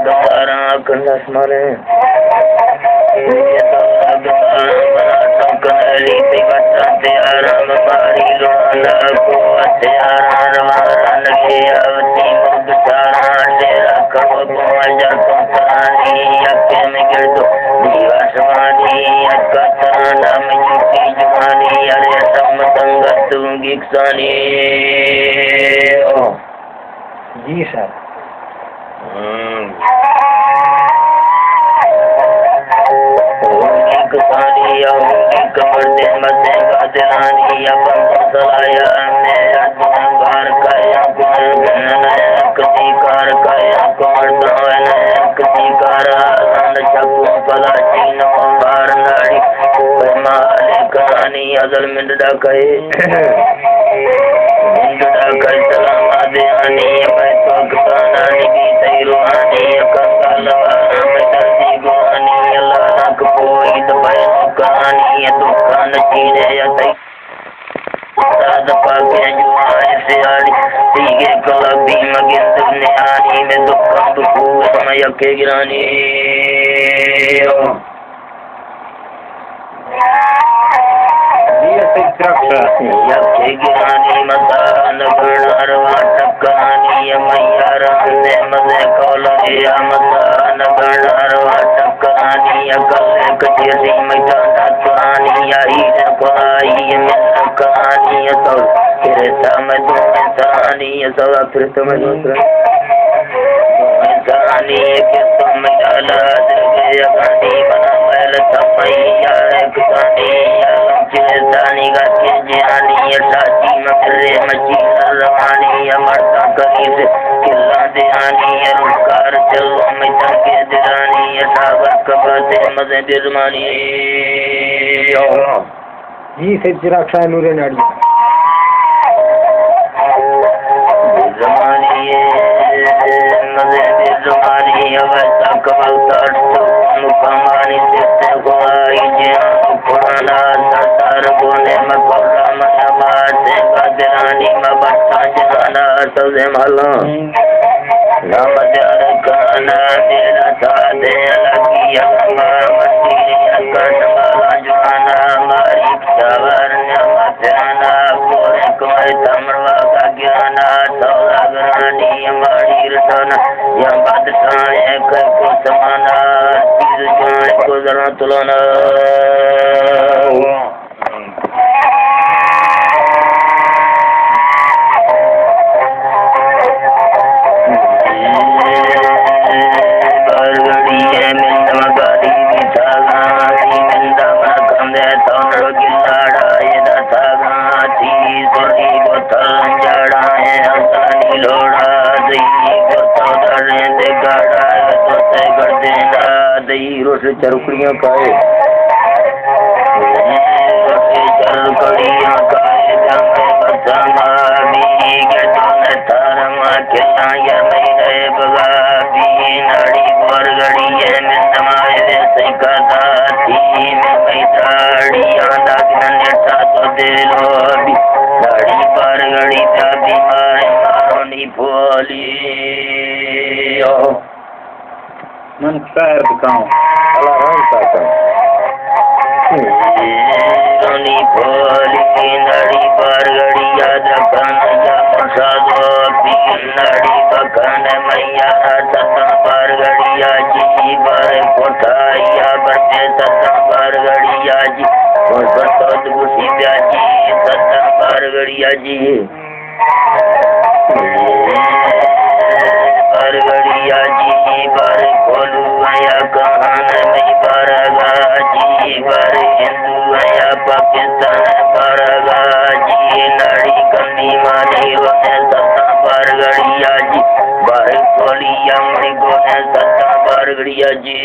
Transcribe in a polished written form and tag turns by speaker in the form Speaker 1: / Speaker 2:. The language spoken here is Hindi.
Speaker 1: गंगारा कंधा स्मरे कनली पिबट्टे आराम पारी लोना को अत्यार वारन के अवती मुगचारा तेरा करो पहुंचा तो तरानी अके में गिरदो दीवासवानी अकतराना में युक्ति जुमानी अरे समतंग दूंगी सानी
Speaker 2: जी सर।
Speaker 1: कमर दे मते गाजरानी अपन सलाया ने अदंगार काया गुण कति कार काया कमर दाने कति कार आनंद चकु पला चीन बार नाड़ी माले कहानी अजल मिंडा कहे मिंडा कहे सलाम दे आनी मैं तो कतानी की तैरुआनी कंगालवा में दर्दी गोनी अल्लाह नक कोई दबाए कहानी दुकान चीने या तई साद पाके जुआए से आड़ी तीगे कलबी मगे दुनिया आनी में दुकान दुखू समय के गिरानी यके गिरानी मता नगणार वाटकानी मैया रंदे मजे कौलिया मता नगणार वाटकानी अकले कचेरी मैदाना तुरानी आई पलाई में कहानी तो तेरे समय तुम्हें सहानी सवा फिर तुम्हें दूसरा कहानी के तुम डाला दे गानी बना पहल तपैया कहानी चिरसानी का के जानी साची मकरे मची रवानी अमरता करी से किला दे आनी रुकार चलो मैं के दिरानी सागर कबते मजे बिरमानी
Speaker 2: जी सिद्धराक्षा नूरे नाड़ी
Speaker 1: जमानी मजे बिरमानी अवस्था कबूतर मुकामानी से गोई जिया पुराना सरदार बोले मकोला मनबाते बदरानी मबट्टा जाना सबसे माला नाम जार गाना मेरा साधे लगी अम्मा मस्ती करवाला जुआना मारी चावर नमस्ताना कोरे कोई तमरवा का ज्ञाना सौदा गरानी मारी रसना या बादशाह एक को समाना चीज जाए को जरा तुलना चरुकड़ियां खाए चरुकड़ियां खाए जमे बदमामी के तूने थारमा के लाया नहीं रहे बगाबी नाड़ी बरगड़ी है में समाये वैसे कदा थी में मैदाड़ी आंदा दिन नेटा तो दे लो अभी नाड़ी बरगड़ी था बीमार मारो नी बोली
Speaker 2: मन साहब कहूँ
Speaker 1: अलाराम साहब सोनी बोली नड़ी पर गड़ी याद रखना जा साधो पी नड़ी बखन मैया सता पर गड़िया जी पर कोठाइया बचे सता पर गड़िया जी और बरसात गुसी ब्याजी सता पर गड़िया जी पर गड़िया जी पर खोलू आया कहान में परगा जी पर हिंदू आया पाकिस्तान परगा जी नाड़ी कमी मानी रोने सत्ता पर गड़िया जी बार खोलिया मुझको ने सत्ता पर गड़िया जी